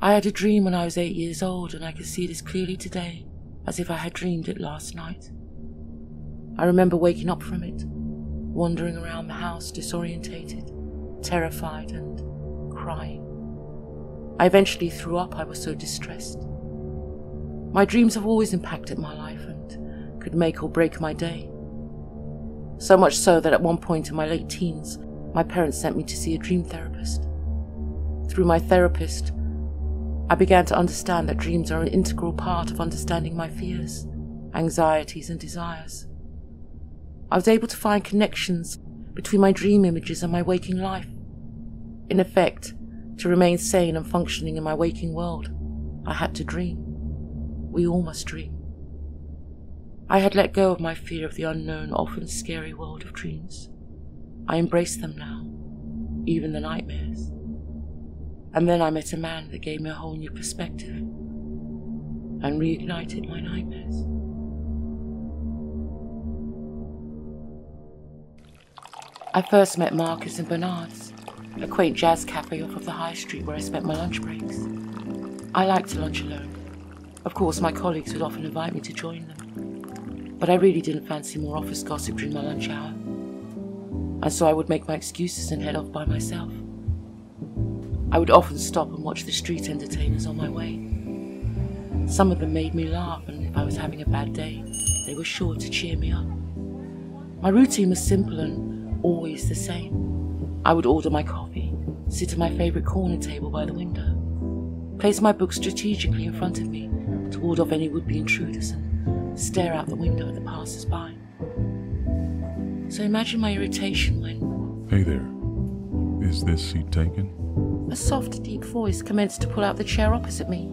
I had a dream when I was 8 years old, and I could see it as clearly today as if I had dreamed it last night. I remember waking up from it, wandering around the house disorientated, terrified, and crying. I eventually threw up, I was so distressed. My dreams have always impacted my life and could make or break my day. So much so that at one point in my late teens, my parents sent me to see a dream therapist. Through my therapist, I began to understand that dreams are an integral part of understanding my fears, anxieties, and desires. I was able to find connections between my dream images and my waking life. In effect, to remain sane and functioning in my waking world, I had to dream. We all must dream. I had let go of my fear of the unknown, often scary world of dreams. I embrace them now, even the nightmares. And then I met a man that gave me a whole new perspective and reignited my nightmares. I first met Marcus in Bernard's, a quaint jazz cafe off of the high street where I spent my lunch breaks. I liked to lunch alone. Of course, my colleagues would often invite me to join them, but I really didn't fancy more office gossip during my lunch hour, and so I would make my excuses and head off by myself. I would often stop and watch the street entertainers on my way. Some of them made me laugh, and if I was having a bad day, they were sure to cheer me up. My routine was simple and always the same. I would order my coffee, sit at my favourite corner table by the window, place my book strategically in front of me to ward off any would-be intruders, and stare out the window at the passers-by. So imagine my irritation when... Hey there. Is this seat taken? A soft, deep voice commenced to pull out the chair opposite me,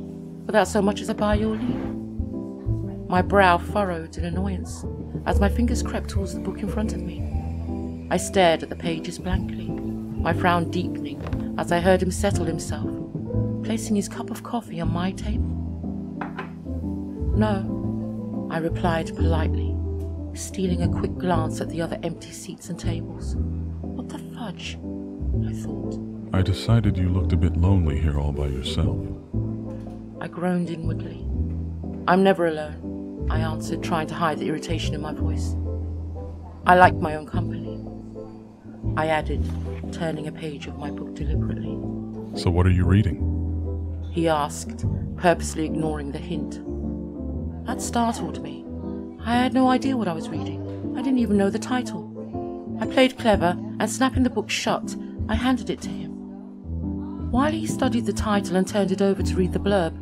without so much as a by your leave. My brow furrowed in annoyance as my fingers crept towards the book in front of me. I stared at the pages blankly, my frown deepening as I heard him settle himself, placing his cup of coffee on my table. No, I replied politely, stealing a quick glance at the other empty seats and tables. What the fudge? I thought. I decided you looked a bit lonely here all by yourself. I groaned inwardly. I'm never alone, I answered, trying to hide the irritation in my voice. I like my own company, I added, turning a page of my book deliberately. So what are you reading? He asked, purposely ignoring the hint. That startled me. I had no idea what I was reading. I didn't even know the title. I played clever, and snapping the book shut, I handed it to him. While he studied the title and turned it over to read the blurb,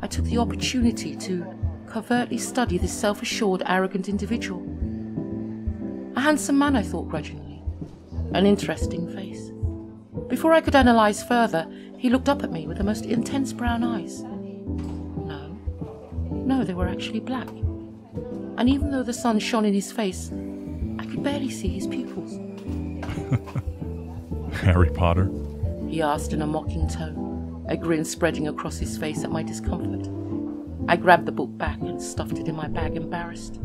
I took the opportunity to covertly study this self-assured, arrogant individual. A handsome man, I thought grudgingly. An interesting face. Before I could analyse further, he looked up at me with the most intense brown eyes. No, they were actually black. And even though the sun shone in his face, I could barely see his pupils. Harry Potter? He asked in a mocking tone, a grin spreading across his face at my discomfort. I grabbed the book back and stuffed it in my bag, embarrassed.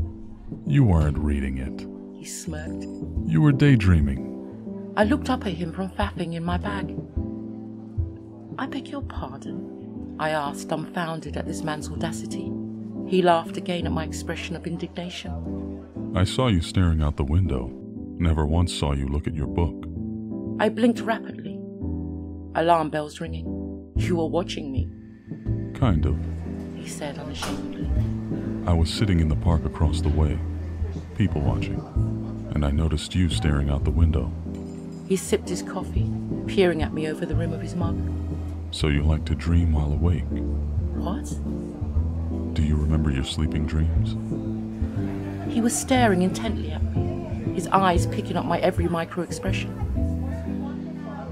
You weren't reading it. He smirked. You were daydreaming. I looked up at him from faffing in my bag. I beg your pardon? I asked, dumbfounded at this man's audacity. He laughed again at my expression of indignation. I saw you staring out the window. Never once saw you look at your book. I blinked rapidly. Alarm bells ringing. You were watching me. Kind of, he said unashamedly. I was sitting in the park across the way, people watching, and I noticed you staring out the window. He sipped his coffee, peering at me over the rim of his mug. So you like to dream while awake? What? Do you remember your sleeping dreams? He was staring intently at me, his eyes picking up my every micro-expression.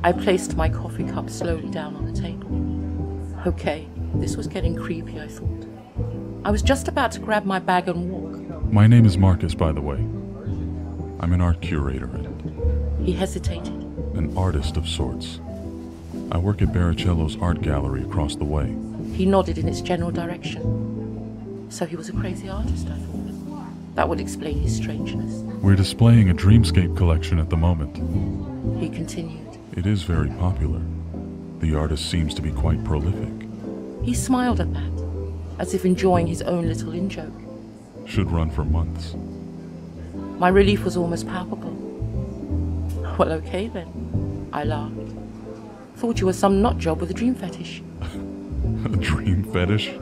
I placed my coffee cup slowly down on the table. Okay, this was getting creepy, I thought. I was just about to grab my bag and walk. My name is Marcus, by the way. I'm an art curator and... He hesitated. An artist of sorts. I work at Baricello's art gallery across the way. He nodded in its general direction. So he was a crazy artist, I thought. That would explain his strangeness. We're displaying a dreamscape collection at the moment. He continued. It is very popular. The artist seems to be quite prolific. He smiled at that, as if enjoying his own little in-joke. Should run for months. My relief was almost palpable. Well, okay then, I laughed. Thought you were some nutjob with a dream fetish. A dream fetish?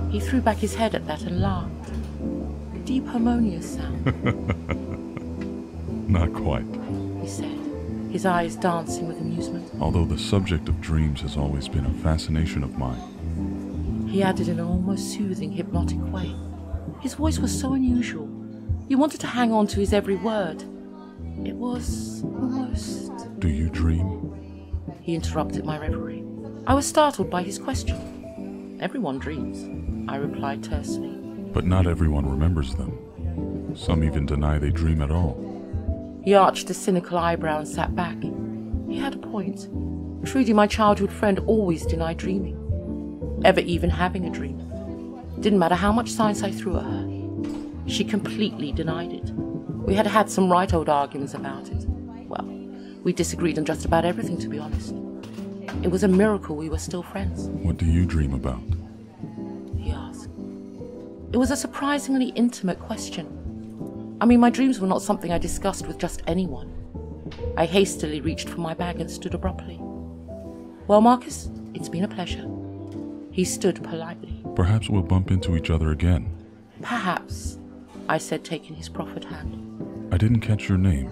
He threw back his head at that and laughed. A deep, harmonious sound. Not quite, he said, his eyes dancing with amusement. Although the subject of dreams has always been a fascination of mine. He added in an almost soothing, hypnotic way. His voice was so unusual. You wanted to hang on to his every word. It was almost... Do you dream? He interrupted my reverie. I was startled by his question. Everyone dreams, I replied tersely. But not everyone remembers them. Some even deny they dream at all. He arched a cynical eyebrow and sat back. He had a point. Trudy, my childhood friend, always denied dreaming. Ever even having a dream. Didn't matter how much science I threw at her. She completely denied it. We had had some right old arguments about it. Well, we disagreed on just about everything, to be honest. It was a miracle we were still friends. What do you dream about? He asked. It was a surprisingly intimate question. I mean, my dreams were not something I discussed with just anyone. I hastily reached for my bag and stood abruptly. Well, Marcus, it's been a pleasure. He stood politely. Perhaps we'll bump into each other again. Perhaps, I said, taking his proffered hand. I didn't catch your name.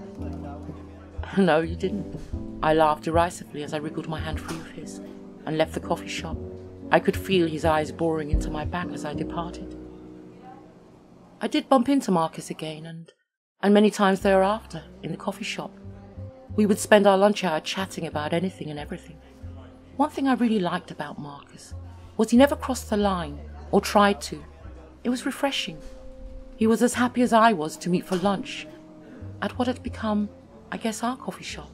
No, you didn't. I laughed derisively as I wriggled my hand free of his and left the coffee shop. I could feel his eyes boring into my back as I departed. I did bump into Marcus again, and many times thereafter, in the coffee shop. We would spend our lunch hour chatting about anything and everything. One thing I really liked about Marcus was he never crossed the line, or tried to. It was refreshing. He was as happy as I was to meet for lunch at what had become, I guess, our coffee shop.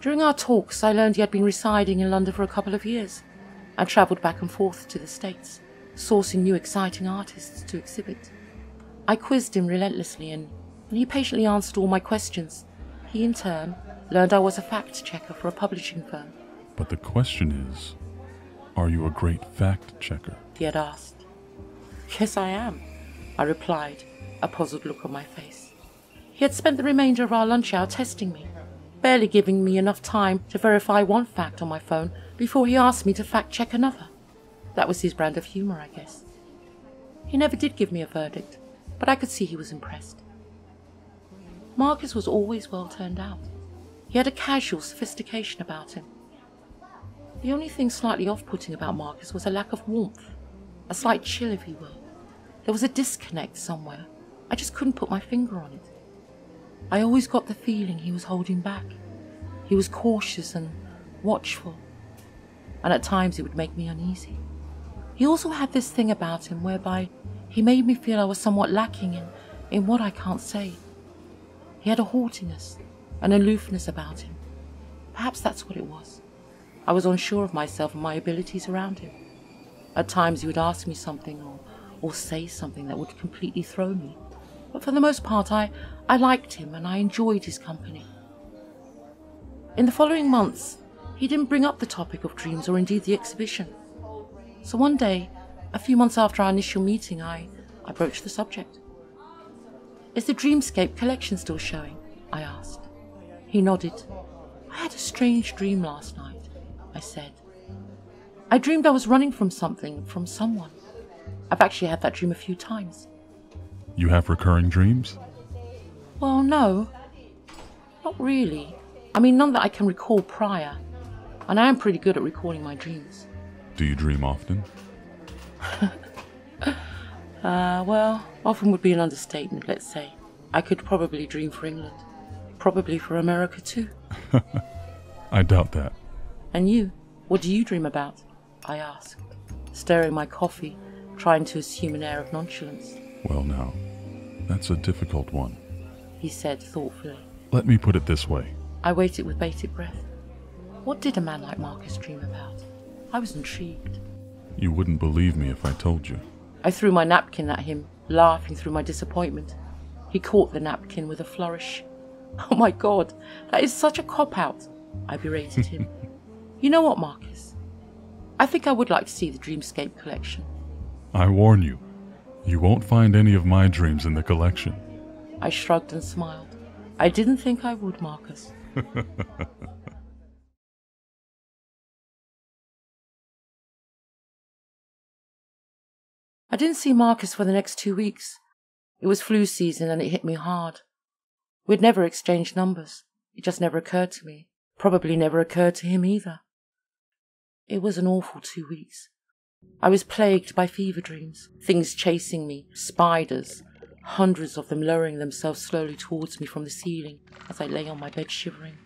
During our talks, I learned he had been residing in London for a couple of years and travelled back and forth to the States, sourcing new exciting artists to exhibit. I quizzed him relentlessly and he patiently answered all my questions. He, in turn, learned I was a fact-checker for a publishing firm. But the question is, are you a great fact-checker? He had asked. Yes, I am, I replied, a puzzled look on my face. He had spent the remainder of our lunch hour testing me, barely giving me enough time to verify one fact on my phone before he asked me to fact-check another. That was his brand of humour, I guess. He never did give me a verdict, but I could see he was impressed. Marcus was always well turned out. He had a casual sophistication about him. The only thing slightly off-putting about Marcus was a lack of warmth, a slight chill, if you will. There was a disconnect somewhere. I just couldn't put my finger on it. I always got the feeling he was holding back. He was cautious and watchful, and at times it would make me uneasy. He also had this thing about him whereby he made me feel I was somewhat lacking in what I can't say. He had a haughtiness, an aloofness about him. Perhaps that's what it was. I was unsure of myself and my abilities around him. At times he would ask me something or say something that would completely throw me. But for the most part, I liked him and I enjoyed his company. In the following months, he didn't bring up the topic of dreams or indeed the exhibition. So one day, a few months after our initial meeting, I broached the subject. Is the Dreamscape collection still showing? I asked. He nodded. I had a strange dream last night, I said. I dreamed I was running from something, from someone. I've actually had that dream a few times. You have recurring dreams? Well, no. Not really. I mean, none that I can recall prior. And I am pretty good at recalling my dreams. Do you dream often? Well, often would be an understatement, let's say. I could probably dream for England. Probably for America too. I doubt that. And you? What do you dream about? I asked, stirring my coffee, trying to assume an air of nonchalance. Well now, that's a difficult one, he said thoughtfully. Let me put it this way. I waited with bated breath. What did a man like Marcus dream about? I was intrigued. You wouldn't believe me if I told you. I threw my napkin at him, laughing through my disappointment. He caught the napkin with a flourish. Oh my God, that is such a cop-out, I berated him. You know what, Marcus? I think I would like to see the Dreamscape collection. I warn you, you won't find any of my dreams in the collection. I shrugged and smiled. I didn't think I would, Marcus. I didn't see Marcus for the next 2 weeks. It was flu season and it hit me hard. We'd never exchanged numbers. It just never occurred to me. Probably never occurred to him either. It was an awful 2 weeks. I was plagued by fever dreams, things chasing me, spiders, hundreds of them lowering themselves slowly towards me from the ceiling as I lay on my bed shivering.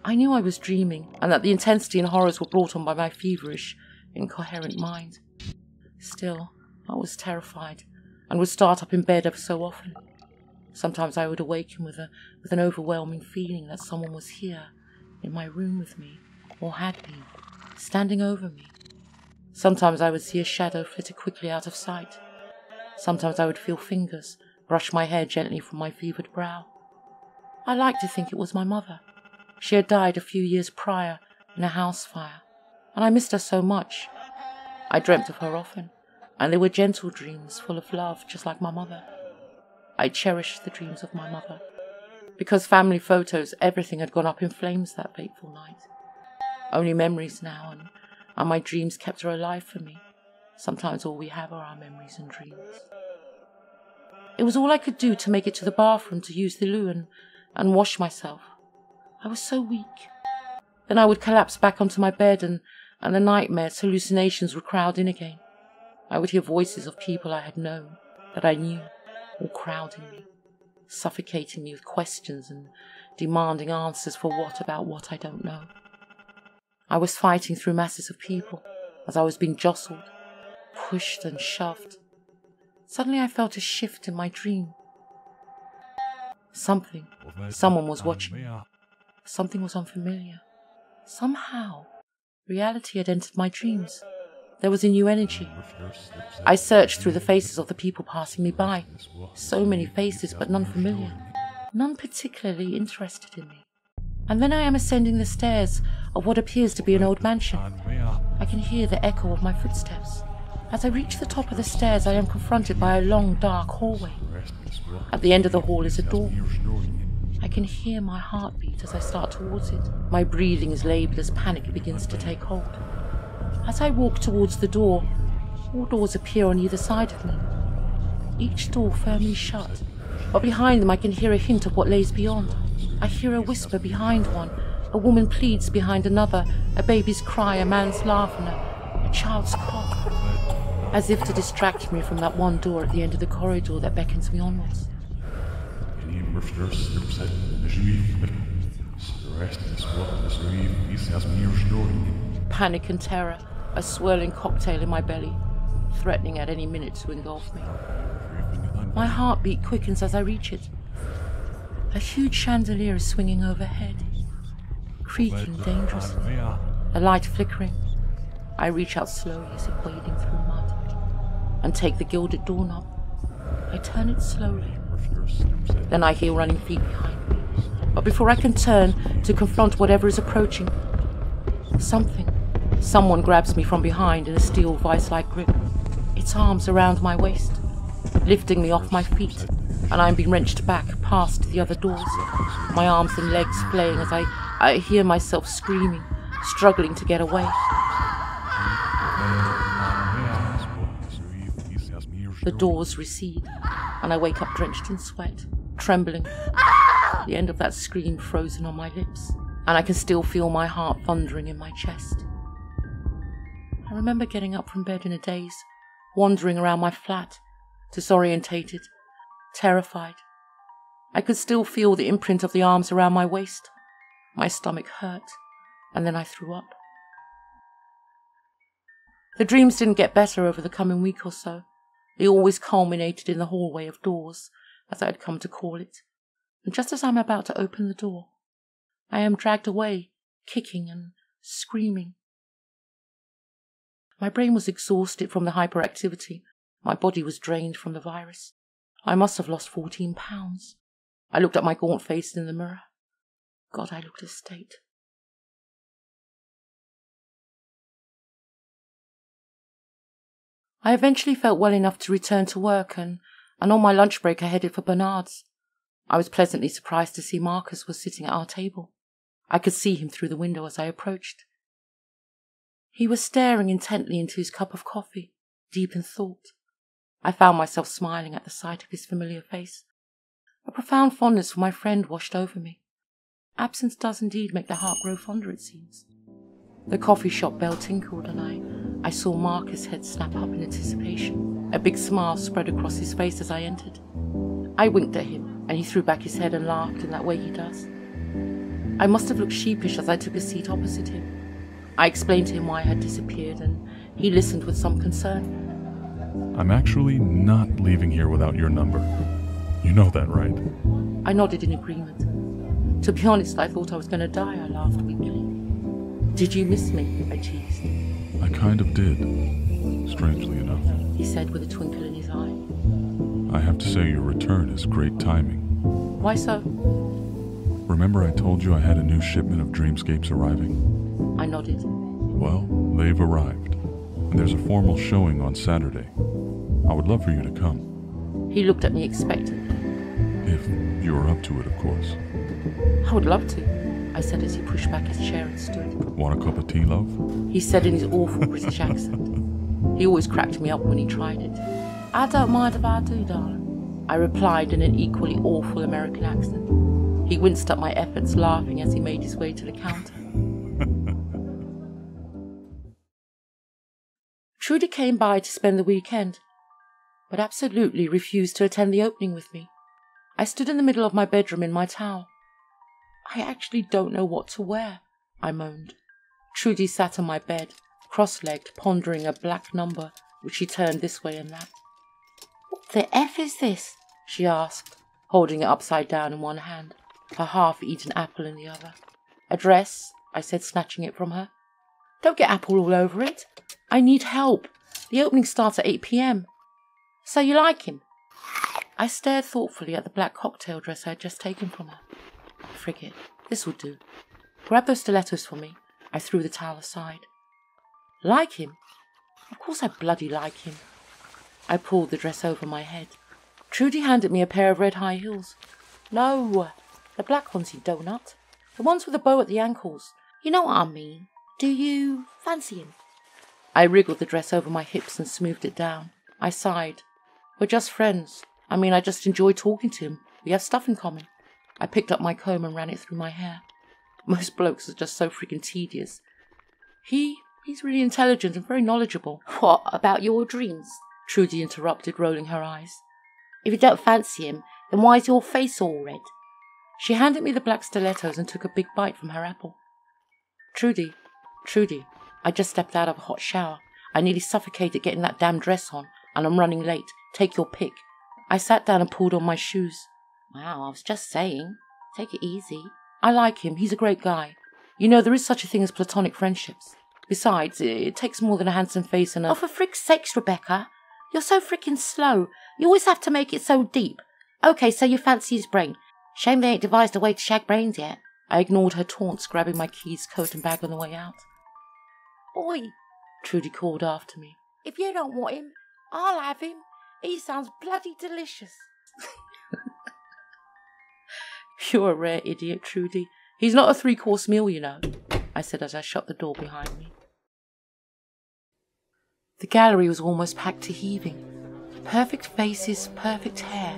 I knew I was dreaming and that the intensity and horrors were brought on by my feverish, incoherent mind. Still, I was terrified and would start up in bed ever so often. Sometimes I would awaken with an overwhelming feeling that someone was here in my room with me, or had been, standing over me. Sometimes I would see a shadow flitter quickly out of sight. Sometimes I would feel fingers brush my hair gently from my fevered brow. I liked to think it was my mother. She had died a few years prior in a house fire, and I missed her so much. I dreamt of her often, and they were gentle dreams full of love, just like my mother. I cherished the dreams of my mother. Because family photos, everything had gone up in flames that fateful night. Only memories now, and my dreams kept her alive for me. Sometimes all we have are our memories and dreams. It was all I could do to make it to the bathroom to use the loo and wash myself. I was so weak. Then I would collapse back onto my bed and the nightmares, hallucinations would crowd in again. I would hear voices of people I had known, that I knew, all crowding me, suffocating me with questions and demanding answers for what about what I don't know. I was fighting through masses of people as I was being jostled, pushed and shoved. Suddenly I felt a shift in my dream. Someone was watching me. Something was unfamiliar. Somehow, reality had entered my dreams. There was a new energy. I searched through the faces of the people passing me by. So many faces, but none familiar. None particularly interested in me. And then I am ascending the stairs of what appears to be an old mansion. I can hear the echo of my footsteps. As I reach the top of the stairs, I am confronted by a long, dark hallway. At the end of the hall is a door. I can hear my heartbeat as I start towards it. My breathing is laboured as panic begins to take hold. As I walk towards the door, all doors appear on either side of me. Each door firmly shut, but behind them I can hear a hint of what lays beyond. I hear a whisper behind one, a woman pleads behind another, a baby's cry, a man's laugh, and a child's cough, as if to distract me from that one door at the end of the corridor that beckons me onwards. Panic and terror, a swirling cocktail in my belly, threatening at any minute to engulf me. My heartbeat quickens as I reach it. A huge chandelier is swinging overhead, creaking dangerously, a light flickering. I reach out slowly as if wading through mud, and take the gilded doorknob. I turn it slowly. Then I hear running feet behind me. But before I can turn to confront whatever is approaching, someone grabs me from behind in a steel vice-like grip, its arms around my waist, lifting me off my feet, and I'm being wrenched back past the other doors, my arms and legs flaying as I hear myself screaming, struggling to get away. The doors recede, and I wake up drenched in sweat, trembling, the end of that scream frozen on my lips, and I can still feel my heart thundering in my chest. I remember getting up from bed in a daze, wandering around my flat, disorientated, terrified. I could still feel the imprint of the arms around my waist. My stomach hurt, and then I threw up. The dreams didn't get better over the coming week or so. They always culminated in the hallway of doors, as I had come to call it. And just as I'm about to open the door, I am dragged away, kicking and screaming. My brain was exhausted from the hyperactivity. My body was drained from the virus. I must have lost 14 pounds. I looked at my gaunt face in the mirror. God, I looked a state. I eventually felt well enough to return to work, and on my lunch break I headed for Bernard's. I was pleasantly surprised to see Marcus was sitting at our table. I could see him through the window as I approached. He was staring intently into his cup of coffee, deep in thought. I found myself smiling at the sight of his familiar face. A profound fondness for my friend washed over me. Absence does indeed make the heart grow fonder, it seems. The coffee shop bell tinkled, and I saw Marcus' head snap up in anticipation. A big smile spread across his face as I entered. I winked at him, and he threw back his head and laughed in that way he does. I must have looked sheepish as I took a seat opposite him. I explained to him why I had disappeared, and he listened with some concern. I'm actually not leaving here without your number. You know that, right? I nodded in agreement. To be honest, I thought I was going to die, I laughed weakly. Did you miss me? I teased. I kind of did, strangely enough, he said with a twinkle in his eye. I have to say your return is great timing. Why so? Remember I told you I had a new shipment of dreamscapes arriving? I nodded. Well, they've arrived, and there's a formal showing on Saturday. I would love for you to come. He looked at me expectantly. If you're up to it, of course. I would love to, I said as he pushed back his chair and stood. Want a cup of tea, love? He said in his awful British accent. He always cracked me up when he tried it. I don't mind if I do, darling, I replied in an equally awful American accent. He winced at my efforts, laughing as he made his way to the counter. Trudy came by to spend the weekend, but absolutely refused to attend the opening with me. I stood in the middle of my bedroom in my towel. I actually don't know what to wear, I moaned. Trudy sat on my bed, cross-legged, pondering a black number, which she turned this way and that. What the F is this? She asked, holding it upside down in one hand, her half-eaten apple in the other. A dress, I said, snatching it from her. Don't get apple all over it. I need help. The opening starts at 8 p.m. So you like him? I stared thoughtfully at the black cocktail dress I had just taken from her. Frigate, this will do. Grab those stilettos for me. I threw the towel aside. Like him? Of course I bloody like him. I pulled the dress over my head. Trudy handed me a pair of red high heels. No, the black ones, you donut. The ones with a bow at the ankles. You know what I mean. Do you fancy him? I wriggled the dress over my hips and smoothed it down. I sighed. We're just friends. I just enjoy talking to him. We have stuff in common. I picked up my comb and ran it through my hair. Most blokes are just so freaking tedious. He's really intelligent and very knowledgeable. What about your dreams? Trudy interrupted, rolling her eyes. If you don't fancy him, then why is your face all red? She handed me the black stilettos and took a big bite from her apple. Trudy, I just stepped out of a hot shower. I nearly suffocated getting that damn dress on, and I'm running late. Take your pick. I sat down and pulled on my shoes. Wow, I was just saying. Take it easy. I like him. He's a great guy. You know, there is such a thing as platonic friendships. Besides, it takes more than a handsome face and a... Oh, for frick's sakes, Rebecca. You're so freaking slow. You always have to make it so deep. Okay, so you fancy his brain. Shame they ain't devised a way to shag brains yet. I ignored her taunts, grabbing my keys, coat and bag on the way out. Oi, Trudy called after me. If you don't want him, I'll have him. He sounds bloody delicious. You're a rare idiot, Trudy. He's not a 3-course meal, you know, I said as I shut the door behind me. The gallery was almost packed to heaving. Perfect faces, perfect hair,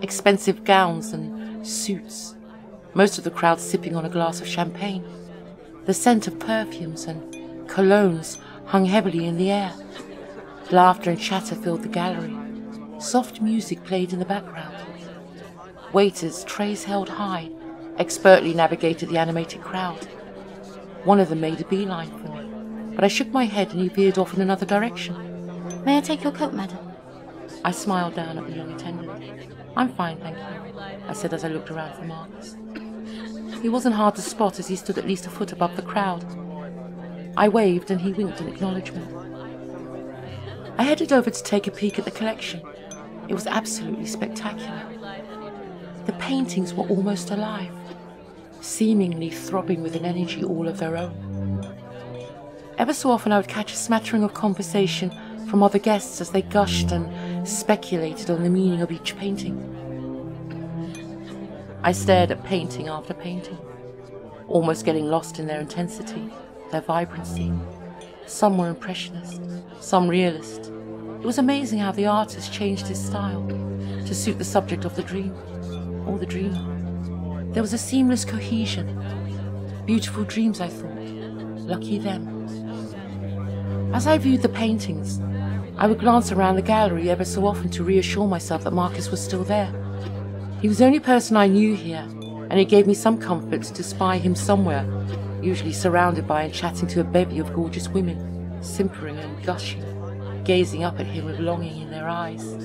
expensive gowns and suits. Most of the crowd sipping on a glass of champagne. The scent of perfumes and colognes hung heavily in the air. Laughter and chatter filled the gallery. Soft music played in the background. Waiters, trays held high, expertly navigated the animated crowd. One of them made a beeline for me, but I shook my head and he veered off in another direction. May I take your coat, madam? I smiled down at the young attendant. I'm fine, thank you, I said as I looked around for Marcus. He wasn't hard to spot as he stood at least a foot above the crowd. I waved and he winked in acknowledgement. I headed over to take a peek at the collection. It was absolutely spectacular. The paintings were almost alive, seemingly throbbing with an energy all of their own. Ever so often I would catch a smattering of conversation from from other guests as they gushed and speculated on the meaning of each painting. I stared at painting after painting, almost getting lost in their intensity, their vibrancy. Some were impressionist, some realist. It was amazing how the artist changed his style to suit the subject of the dream, or the dreamer. There was a seamless cohesion. Beautiful dreams, I thought. Lucky them. As I viewed the paintings, I would glance around the gallery ever so often to reassure myself that Marcus was still there. He was the only person I knew here, and it gave me some comfort to spy him somewhere, usually surrounded by and chatting to a bevy of gorgeous women, simpering and gushing, gazing up at him with longing in their eyes.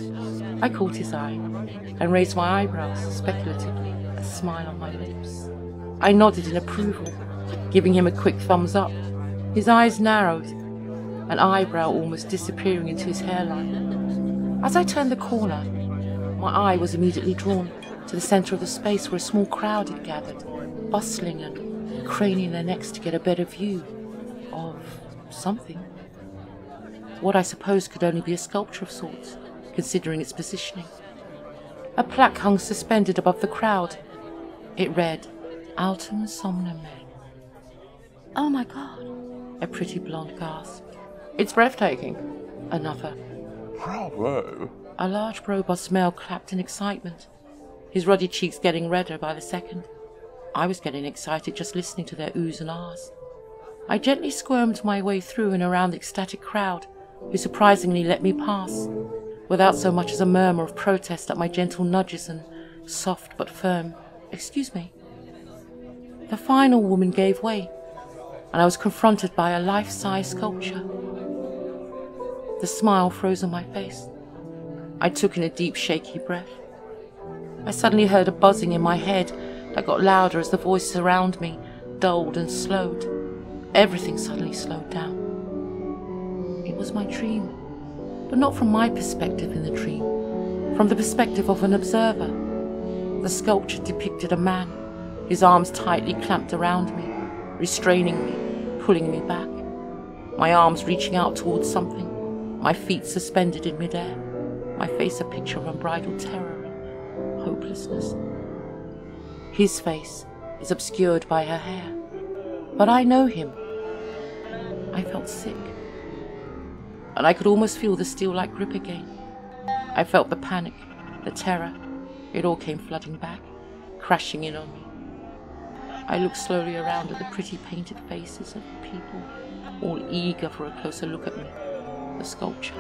I caught his eye and raised my eyebrows speculatively, a smile on my lips. I nodded in approval, giving him a quick thumbs up. His eyes narrowed, an eyebrow almost disappearing into his hairline. As I turned the corner, my eye was immediately drawn to the center of the space where a small crowd had gathered, bustling and craning their necks to get a better view of something. What I suppose could only be a sculpture of sorts, considering its positioning. A plaque hung suspended above the crowd. It read, Autumn Somnum. Oh my God, a pretty blonde gasped. It's breathtaking. Another. Bravo. A large robust male clapped in excitement, his ruddy cheeks getting redder by the second. I was getting excited just listening to their oohs and ahs. I gently squirmed my way through and around the ecstatic crowd, who surprisingly let me pass, without so much as a murmur of protest at my gentle nudges and soft but firm, "Excuse me." The final woman gave way, and I was confronted by a life-size sculpture. The smile froze on my face. I took in a deep, shaky breath. I suddenly heard a buzzing in my head that got louder as the voices around me dulled and slowed. Everything suddenly slowed down. It was my dream, but not from my perspective in the dream, from the perspective of an observer. The sculpture depicted a man, his arms tightly clamped around me, restraining me, pulling me back, my arms reaching out towards something, my feet suspended in midair, my face a picture of unbridled terror and hopelessness. His face is obscured by her hair, but I know him. I felt sick, and I could almost feel the steel-like grip again. I felt the panic, the terror. It all came flooding back, crashing in on me. I looked slowly around at the pretty painted faces of people, all eager for a closer look at me, the sculpture.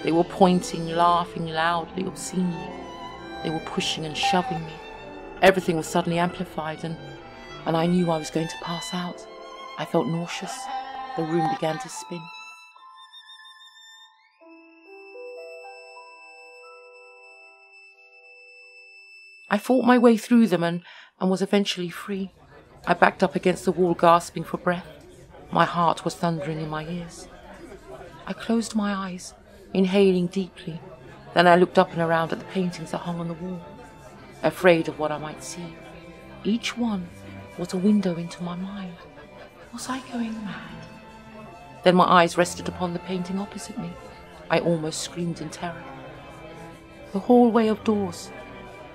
They were pointing, laughing loudly, obscenely. They were pushing and shoving me. Everything was suddenly amplified, and I knew I was going to pass out. I felt nauseous. The room began to spin. I fought my way through them and was eventually free. I backed up against the wall, gasping for breath. My heart was thundering in my ears. I closed my eyes, inhaling deeply. Then I looked up and around at the paintings that hung on the wall, afraid of what I might see. Each one was a window into my mind. Was I going mad? Then my eyes rested upon the painting opposite me. I almost screamed in terror. The hallway of doors,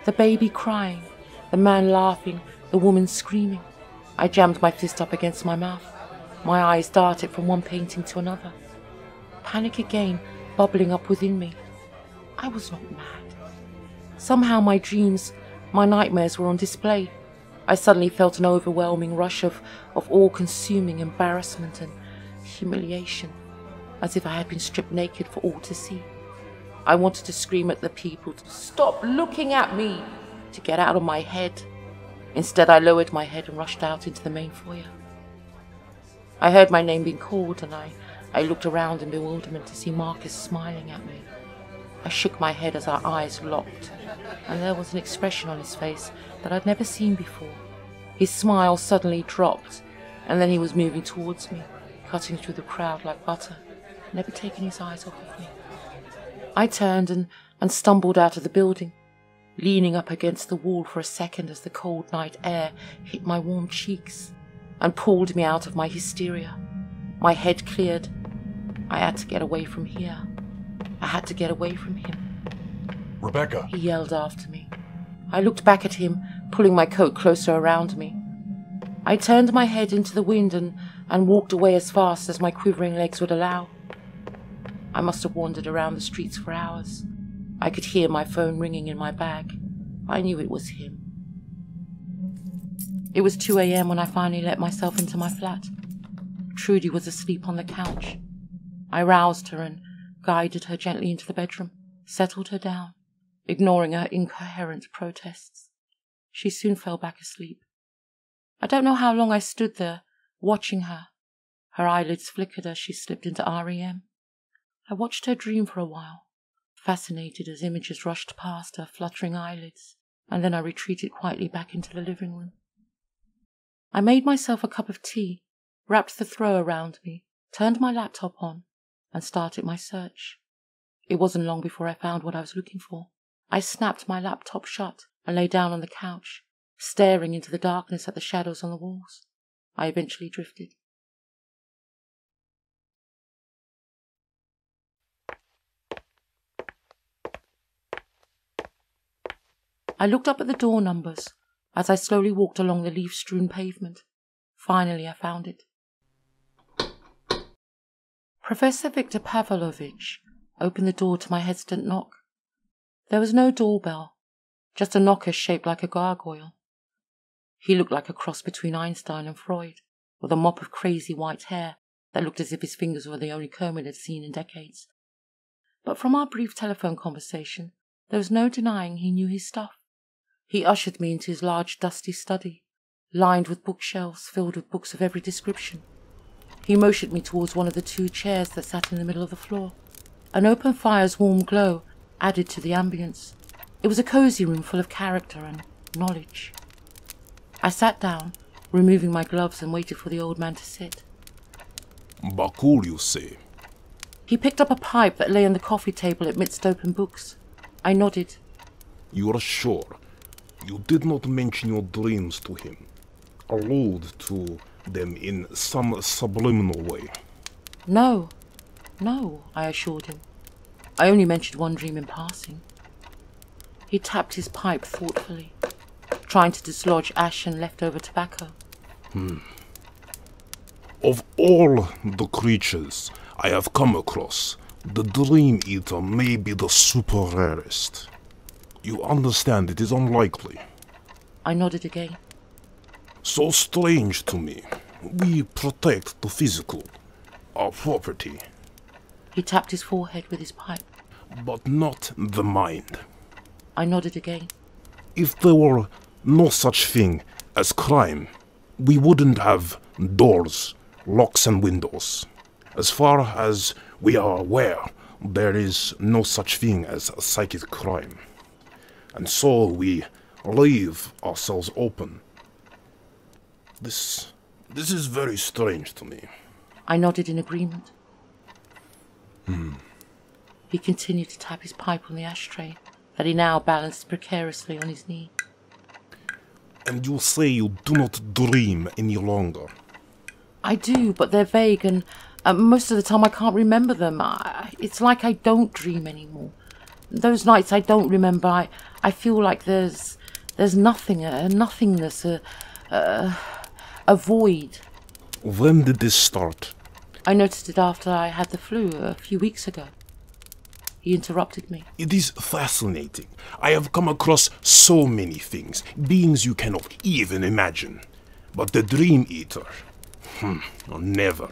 the baby crying, the man laughing, the woman screaming. I jammed my fist up against my mouth. My eyes darted from one painting to another. Panic again, bubbling up within me. I was not mad. Somehow my dreams, my nightmares were on display. I suddenly felt an overwhelming rush of all-consuming embarrassment and humiliation, as if I had been stripped naked for all to see. I wanted to scream at the people to stop looking at me, to get out of my head. Instead, I lowered my head and rushed out into the main foyer. I heard my name being called, and I looked around in bewilderment to see Marcus smiling at me. I shook my head as our eyes locked, and there was an expression on his face that I'd never seen before. His smile suddenly dropped, and then he was moving towards me, cutting through the crowd like butter, never taking his eyes off of me. I turned and stumbled out of the building, leaning up against the wall for a second as the cold night air hit my warm cheeks and pulled me out of my hysteria. My head cleared. I had to get away from here. I had to get away from him. Rebecca! He yelled after me. I looked back at him, pulling my coat closer around me. I turned my head into the wind and walked away as fast as my quivering legs would allow. I must have wandered around the streets for hours. I could hear my phone ringing in my bag. I knew it was him. It was 2 a.m. when I finally let myself into my flat. Trudy was asleep on the couch. I roused her and guided her gently into the bedroom, settled her down, ignoring her incoherent protests. She soon fell back asleep. I don't know how long I stood there, watching her. Her eyelids flickered as she slipped into REM. I watched her dream for a while, fascinated as images rushed past her fluttering eyelids, and then I retreated quietly back into the living room. I made myself a cup of tea, wrapped the throw around me, turned my laptop on, and started my search. It wasn't long before I found what I was looking for. I snapped my laptop shut and lay down on the couch, staring into the darkness at the shadows on the walls. I eventually drifted. I looked up at the door numbers as I slowly walked along the leaf-strewn pavement. Finally, I found it. Professor Viktor Pavlovich opened the door to my hesitant knock. There was no doorbell, just a knocker shaped like a gargoyle. He looked like a cross between Einstein and Freud, with a mop of crazy white hair that looked as if his fingers were the only comb it had seen in decades. But from our brief telephone conversation, there was no denying he knew his stuff. He ushered me into his large, dusty study, lined with bookshelves filled with books of every description. He motioned me towards one of the 2 chairs that sat in the middle of the floor. An open fire's warm glow added to the ambience. It was a cozy room full of character and knowledge. I sat down, removing my gloves, and waited for the old man to sit. Bakul, you say? He picked up a pipe that lay on the coffee table amidst open books. I nodded. You are sure you did not mention your dreams to him? Allude to them in some subliminal way? No, I assured him. I only mentioned one dream in passing. He tapped his pipe thoughtfully, trying to dislodge ash and leftover tobacco. Of all the creatures I have come across, the Dream Eater may be the super rarest. You understand it is unlikely. I nodded again. So strange to me. We protect the physical, our property. He tapped his forehead with his pipe. But not the mind. I nodded again. If there were no such thing as crime, we wouldn't have doors, locks and windows. As far as we are aware, there is no such thing as psychic crime. And so we leave ourselves open. This is very strange to me. I nodded in agreement. He continued to tap his pipe on the ashtray that he now balanced precariously on his knee. And you say you do not dream any longer? I do, but they're vague, and most of the time I can't remember them. It's like I don't dream anymore. Those nights I don't remember, I feel like there's nothing, a nothingness, a void. When did this start? I noticed it after I had the flu a few weeks ago. He interrupted me. It is fascinating. I have come across so many things, beings you cannot even imagine. But the Dream Eater, never.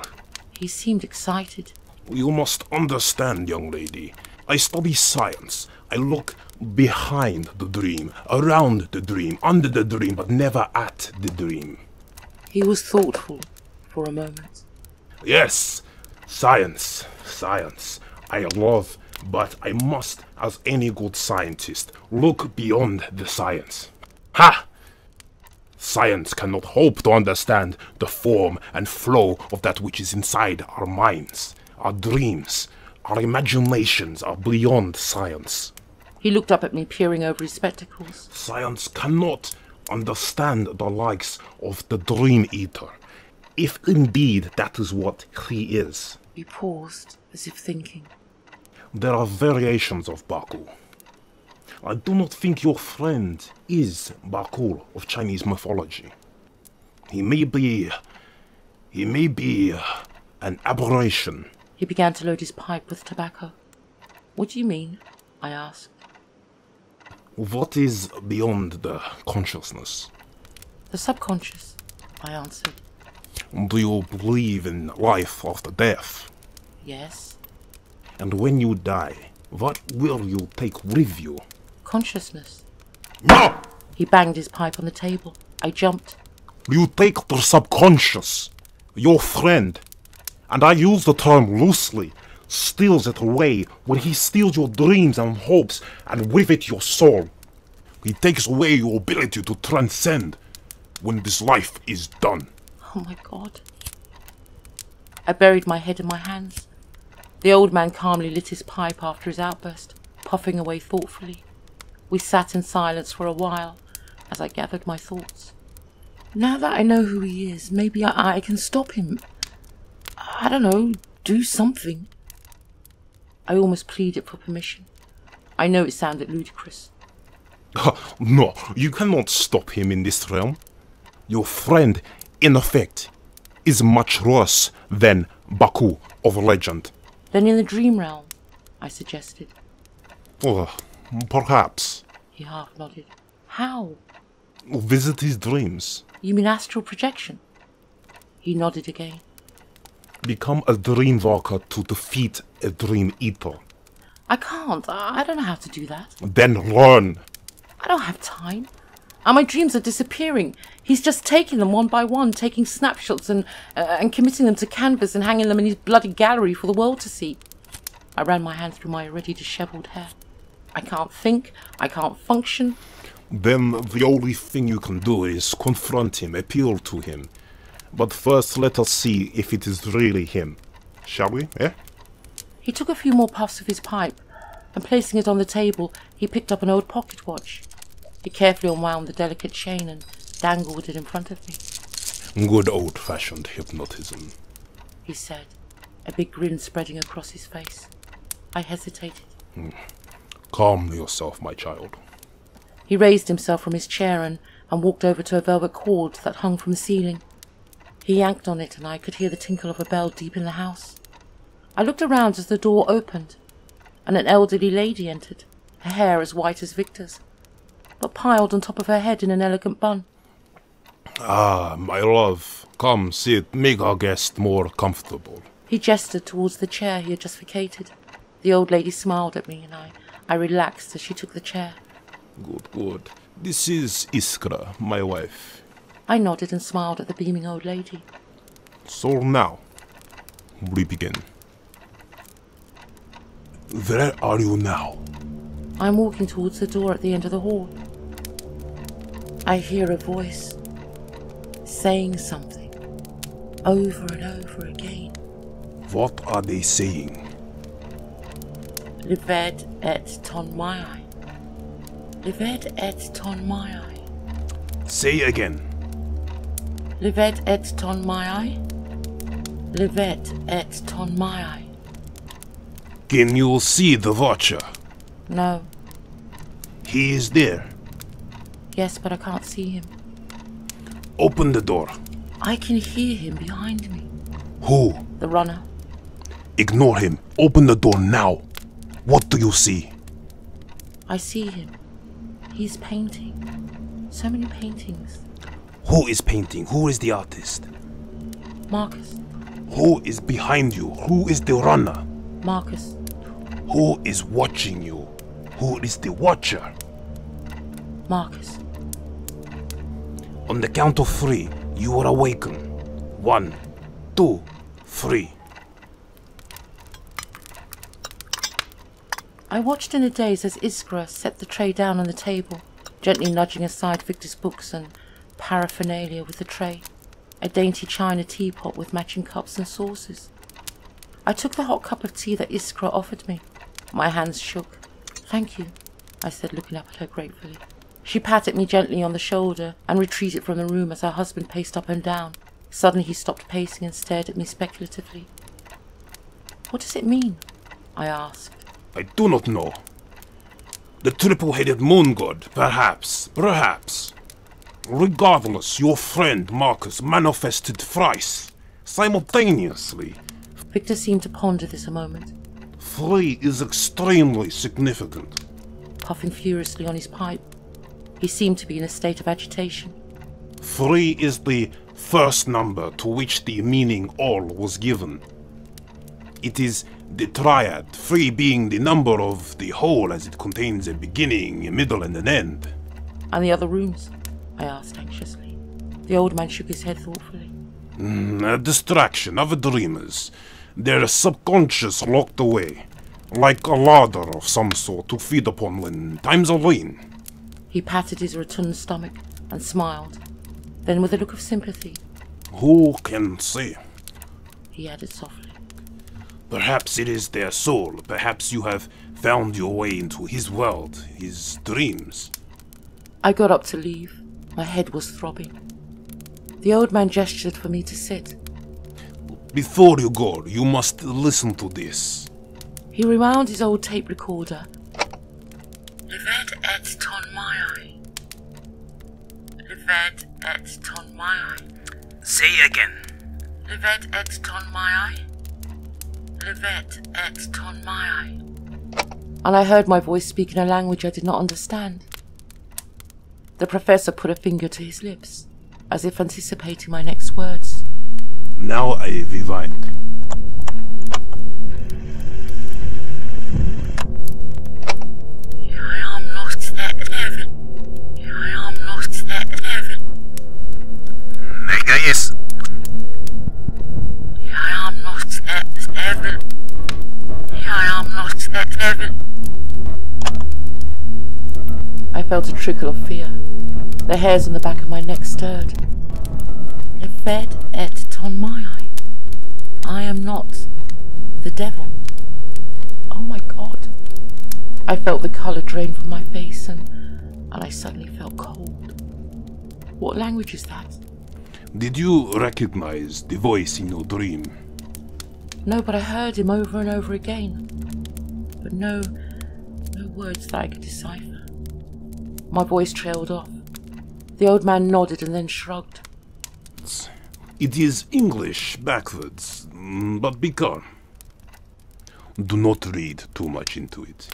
He seemed excited. You must understand, young lady. I study science. I look behind the dream, around the dream, under the dream, but never at the dream. He was thoughtful for a moment. Yes, science. I love, but I must, as any good scientist, look beyond the science. Ha! Science cannot hope to understand the form and flow of that which is inside our minds. Our dreams, our imaginations are beyond science. He looked up at me, peering over his spectacles. Science cannot understand the likes of the Dream Eater, if indeed that is what he is. He paused, as if thinking. There are variations of Baku. I do not think your friend is Baku of Chinese mythology. He may be an aberration. He began to load his pipe with tobacco. What do you mean? I asked. What is beyond the consciousness? The subconscious, I answered. Do you believe in life after death? Yes. And when you die, what will you take with you? Consciousness. No! He banged his pipe on the table. I jumped. You take the subconscious, your friend, and I use the term loosely, steals it away when he steals your dreams and hopes, and with it your soul. He takes away your ability to transcend when this life is done. Oh my God. I buried my head in my hands. The old man calmly lit his pipe after his outburst, puffing away thoughtfully. We sat in silence for a while as I gathered my thoughts. Now that I know who he is, maybe I can stop him. I don't know, do something. I almost pleaded for permission. I know it sounded ludicrous. No, you cannot stop him in this realm. Your friend, in effect, is much worse than Baku of legend. Then in the dream realm, I suggested. Perhaps. He half nodded. How? Visit his dreams. You mean astral projection? He nodded again. Become a dream walker to defeat a dream eater. I can't. I don't know how to do that. Then learn. I don't have time. And my dreams are disappearing. He's just taking them one by one, taking snapshots and committing them to canvas and hanging them in his bloody gallery for the world to see. I ran my hand through my already dishevelled hair. I can't think. I can't function. Then the only thing you can do is confront him, appeal to him. But first let us see if it is really him. Shall we, eh? He took a few more puffs of his pipe, and placing it on the table, he picked up an old pocket watch. He carefully unwound the delicate chain and dangled it in front of me. Good old-fashioned hypnotism, he said, a big grin spreading across his face. I hesitated. Calm yourself, my child. He raised himself from his chair and walked over to a velvet cord that hung from the ceiling. He yanked on it and I could hear the tinkle of a bell deep in the house. I looked around as the door opened and an elderly lady entered, her hair as white as Victor's, but piled on top of her head in an elegant bun. Ah, my love, come sit, make our guest more comfortable. He gestured towards the chair he had just vacated. The old lady smiled at me and I relaxed as she took the chair. Good, good. This is Iskra, my wife. I nodded and smiled at the beaming old lady. So now, we begin. Where are you now? I'm walking towards the door at the end of the hall. I hear a voice saying something over and over again. What are they saying? Lived et ton myii. Lived et ton myii. Say again. Lived et ton myii. Lived et ton myii. Can you see the Watcher? No. He is there. Yes, but I can't see him. Open the door. I can hear him behind me. Who? The runner. Ignore him. Open the door now. What do you see? I see him. He's painting. So many paintings. Who is painting? Who is the artist? Marcus. Who is behind you? Who is the runner? Marcus. Who is watching you? Who is the Watcher? Marcus. On the count of 3, you will awaken. 1, 2, 3. I watched in a daze as Iskra set the tray down on the table, gently nudging aside Victor's books and paraphernalia with the tray, a dainty china teapot with matching cups and saucers. I took the hot cup of tea that Iskra offered me. My hands shook. Thank you, I said, looking up at her gratefully. She patted me gently on the shoulder and retreated from the room as her husband paced up and down. Suddenly he stopped pacing and stared at me speculatively. What does it mean? I asked. I do not know. The triple-headed moon god, perhaps. Regardless, your friend Marcus manifested thrice, simultaneously. Viktor seemed to ponder this a moment. 3 is extremely significant. Puffing furiously on his pipe, he seemed to be in a state of agitation. 3 is the first number to which the meaning all was given. It is the triad, 3 being the number of the whole as it contains a beginning, a middle and an end. And the other rooms? I asked anxiously. The old man shook his head thoughtfully. A distraction of dreamers. Their subconscious locked away, like a larder of some sort to feed upon when times are lean. He patted his rotund stomach and smiled. Then with a look of sympathy. Who can say? He added softly. Perhaps it is their soul. Perhaps you have found your way into his world, his dreams. I got up to leave. My head was throbbing. The old man gestured for me to sit. Before you go, you must listen to this. He rewound his old tape recorder. Lived et ton mai. Lived et ton mai. Say again. Lived et ton mai. Lived et ton mai. And I heard my voice speak in a language I did not understand. The professor put a finger to his lips, as if anticipating my next words. Now I rewind. I am not at heaven. I am not at heaven. Yes. I am not at heaven. I am not at heaven. I felt a trickle of fear. The hairs on the back of my neck stirred. Lived et ton mai. I am not the devil. Oh my God. I felt the colour drain from my face and I suddenly felt cold. What language is that? Did you recognize the voice in your dream? No, but I heard him over and over again. But no words that I could decipher. My voice trailed off. The old man nodded and then shrugged. It is English backwards, but be calm. Do not read too much into it.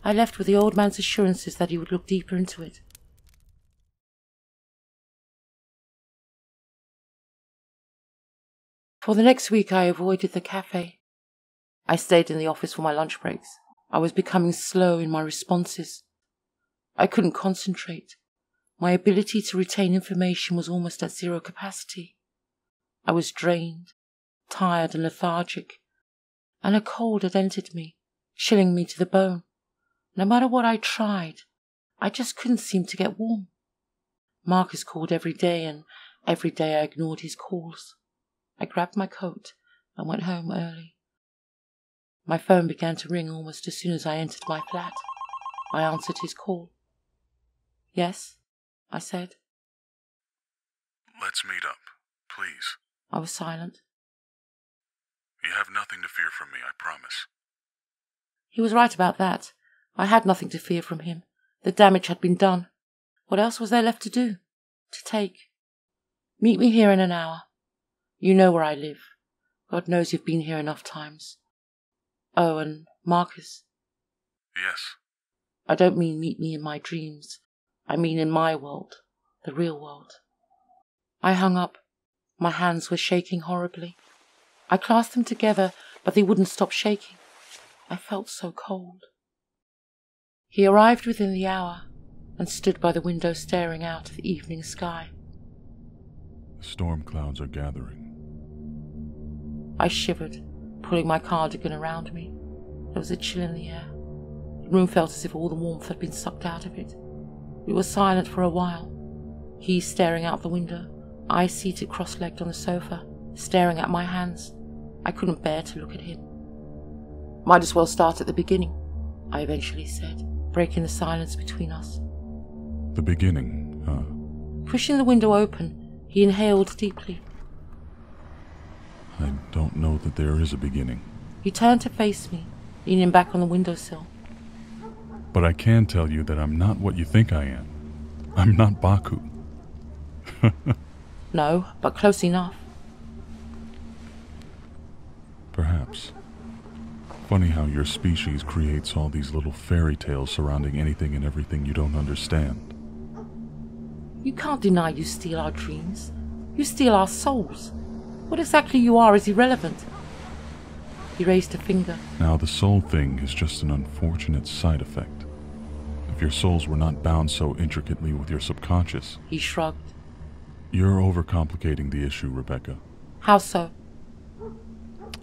I left with the old man's assurances that he would look deeper into it. For the next week I avoided the cafe. I stayed in the office for my lunch breaks. I was becoming slow in my responses. I couldn't concentrate. My ability to retain information was almost at zero capacity. I was drained, tired and lethargic, and a cold had entered me, chilling me to the bone. No matter what I tried, I just couldn't seem to get warm. Marcus called every day, and every day I ignored his calls. I grabbed my coat and went home early. My phone began to ring almost as soon as I entered my flat. I answered his call. Yes, I said. Let's meet up, please. I was silent. You have nothing to fear from me, I promise. He was right about that. I had nothing to fear from him. The damage had been done. What else was there left to do? To take? Meet me here in an hour. You know where I live. God knows you've been here enough times. Oh, and Marcus. Yes. I don't mean meet me in my dreams. I mean in my world, the real world. I hung up. My hands were shaking horribly. I clasped them together, but they wouldn't stop shaking. I felt so cold. He arrived within the hour and stood by the window staring out at the evening sky. Storm clouds are gathering. I shivered, pulling my cardigan around me. There was a chill in the air. The room felt as if all the warmth had been sucked out of it. We were silent for a while. He staring out the window, I seated cross-legged on the sofa, staring at my hands. I couldn't bear to look at him. Might as well start at the beginning, I eventually said, breaking the silence between us. The beginning, huh? Pushing the window open, he inhaled deeply. I don't know that there is a beginning. He turned to face me, leaning back on the windowsill. But I can tell you that I'm not what you think I am. I'm not Baku. No, but close enough. Perhaps. Funny how your species creates all these little fairy tales surrounding anything and everything you don't understand. You can't deny you steal our dreams. You steal our souls. What exactly you are is irrelevant. He raised a finger. Now the soul thing is just an unfortunate side effect. If your souls were not bound so intricately with your subconscious... He shrugged. You're overcomplicating the issue, Rebecca. How so?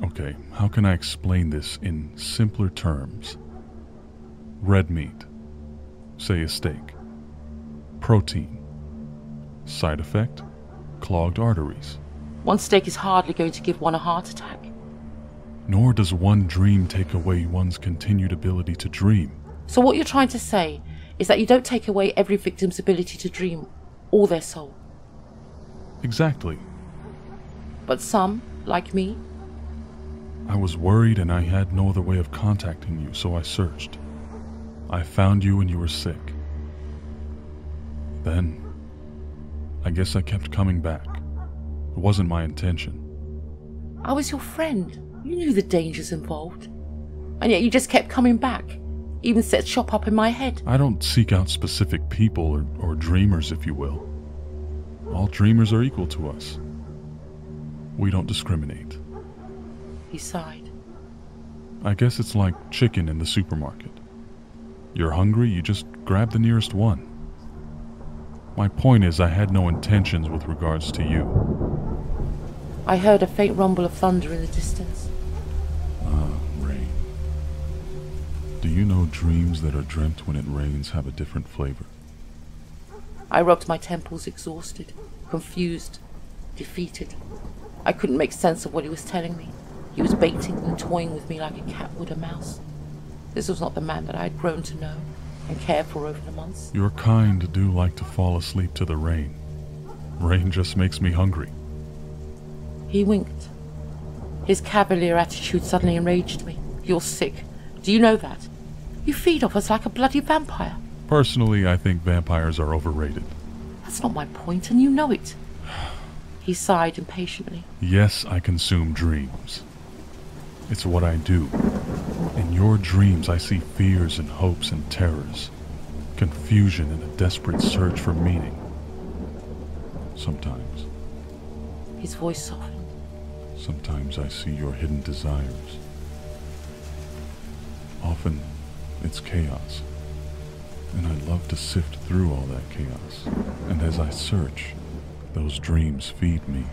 Okay, how can I explain this in simpler terms? Red meat. Say a steak. Protein. Side effect? Clogged arteries. One steak is hardly going to give one a heart attack. Nor does one dream take away one's continued ability to dream. So what you're trying to say is that you don't take away every victim's ability to dream, or their soul. Exactly. But some, like me? I was worried and I had no other way of contacting you, so I searched. I found you when you were sick. Then, I guess I kept coming back. It wasn't my intention. I was your friend. You knew the dangers involved. And yet you just kept coming back. Even set shop up in my head. I don't seek out specific people or dreamers, if you will. All dreamers are equal to us. We don't discriminate. He sighed. I guess it's like chicken in the supermarket. You're hungry, you just grab the nearest one. My point is I had no intentions with regards to you. I heard a faint rumble of thunder in the distance. Rain. Do you know dreams that are dreamt when it rains have a different flavor? I rubbed my temples, exhausted, confused, defeated. I couldn't make sense of what he was telling me. He was baiting and toying with me like a cat would a mouse. This was not the man that I had grown to know and care for over the months. Your kind do like to fall asleep to the rain. Rain just makes me hungry. He winked. His cavalier attitude suddenly enraged me. You're sick. Do you know that? You feed off us like a bloody vampire. Personally, I think vampires are overrated. That's not my point, and you know it. He sighed impatiently. Yes, I consume dreams. It's what I do. In your dreams, I see fears and hopes and terrors, confusion and a desperate search for meaning. Sometimes. His voice softened. Sometimes I see your hidden desires. Often, it's chaos. And I love to sift through all that chaos. And as I search, those dreams feed me.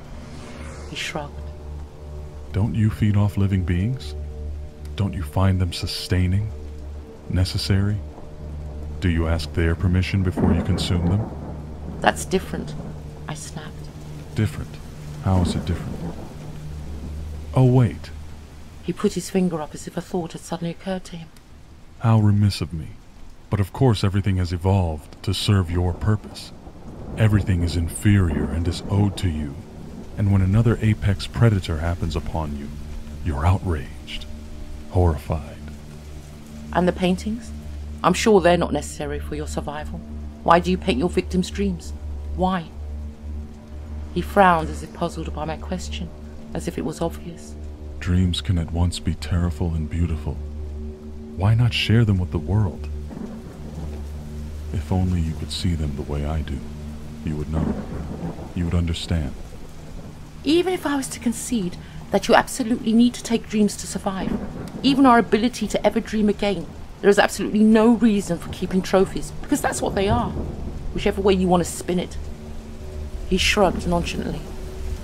He shrugged. Don't you feed off living beings? Don't you find them sustaining? Necessary? Do you ask their permission before you consume them? That's different, I snapped. Different? How is it different? Oh, wait. He put his finger up as if a thought had suddenly occurred to him. How remiss of me. But of course everything has evolved to serve your purpose. Everything is inferior and is owed to you. And when another apex predator happens upon you, you're outraged, horrified. And the paintings? I'm sure they're not necessary for your survival. Why do you paint your victims' dreams? Why? He frowned as if puzzled by my question, as if it was obvious. Dreams can at once be terrible and beautiful. Why not share them with the world? If only you could see them the way I do, you would know. You would understand. Even if I was to concede that you absolutely need to take dreams to survive, even our ability to ever dream again, there is absolutely no reason for keeping trophies, because that's what they are, whichever way you want to spin it. He shrugged nonchalantly,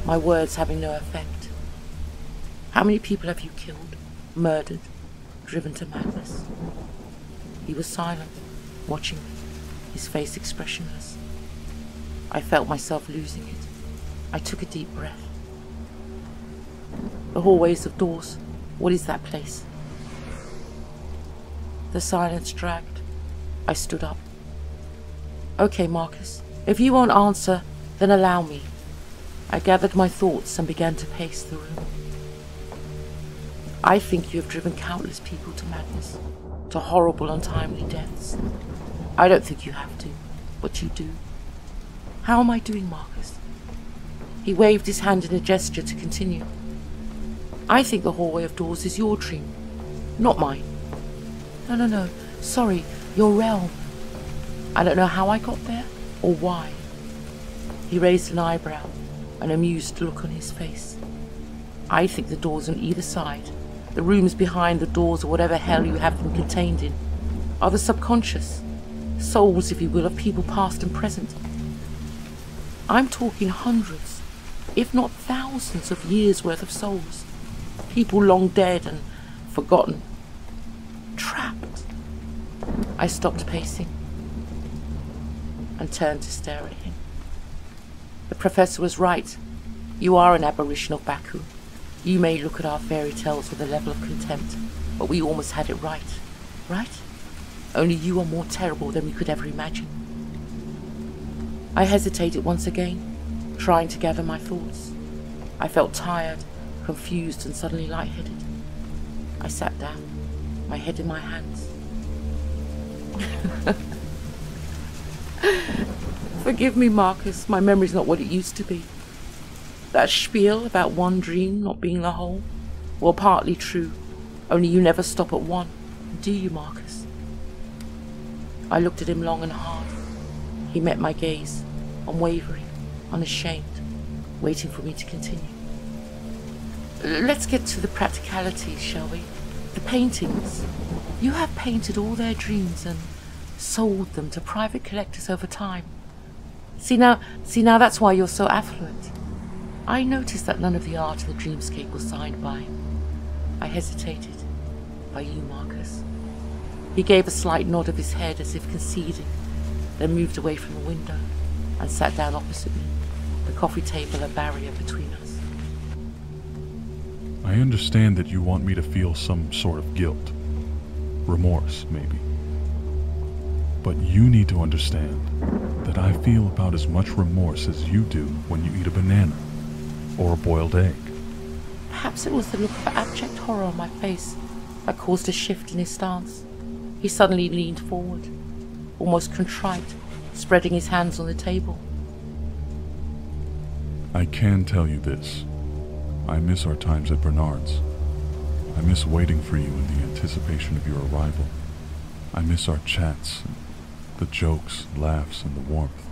my words having no effect. How many people have you killed, murdered, driven to madness? He was silent, watching me, his face expressionless. I felt myself losing it. I took a deep breath. The hallways of doors. What is that place? The silence dragged. I stood up. Okay, Marcus. If you won't answer, then allow me. I gathered my thoughts and began to pace the room. I think you have driven countless people to madness, to horrible, untimely deaths. I don't think you have to, but you do. How am I doing, Marcus? He waved his hand in a gesture to continue. I think the hallway of doors is your dream, not mine. No. Sorry, your realm. I don't know how I got there, or why. He raised an eyebrow, an amused look on his face. I think the doors on either side, the rooms behind the doors or whatever hell you have them contained in, are the subconscious, souls, if you will, of people past and present. I'm talking hundreds, if not thousands of years worth of souls. People long dead and forgotten. Trapped. I stopped pacing and turned to stare at him. The professor was right. You are an aberration of Baku. You may look at our fairy tales with a level of contempt, but we almost had it right. Right? Only you are more terrible than we could ever imagine. I hesitated once again, trying to gather my thoughts. I felt tired, confused, and suddenly lightheaded. I sat down, my head in my hands. Forgive me, Marcus, my memory's not what it used to be. That spiel about one dream not being the whole, well, partly true, only you never stop at one, do you, Marcus? I looked at him long and hard. He met my gaze, unwavering, unashamed, waiting for me to continue. Let's get to the practicalities, shall we? The paintings. You have painted all their dreams and sold them to private collectors over time. See now that's why you're so affluent. I noticed that none of the art in the dreamscape was signed by. I hesitated. By you, Marcus. He gave a slight nod of his head as if conceding, then moved away from the window and sat down opposite me, the coffee table a barrier between us. I understand that you want me to feel some sort of guilt. Remorse, maybe. But you need to understand that I feel about as much remorse as you do when you eat a banana or a boiled egg. Perhaps it was the look of abject horror on my face that caused a shift in his stance. He suddenly leaned forward, almost contrite, spreading his hands on the table. I can tell you this. I miss our times at Bernard's. I miss waiting for you in the anticipation of your arrival. I miss our chats, the jokes, laughs, and the warmth.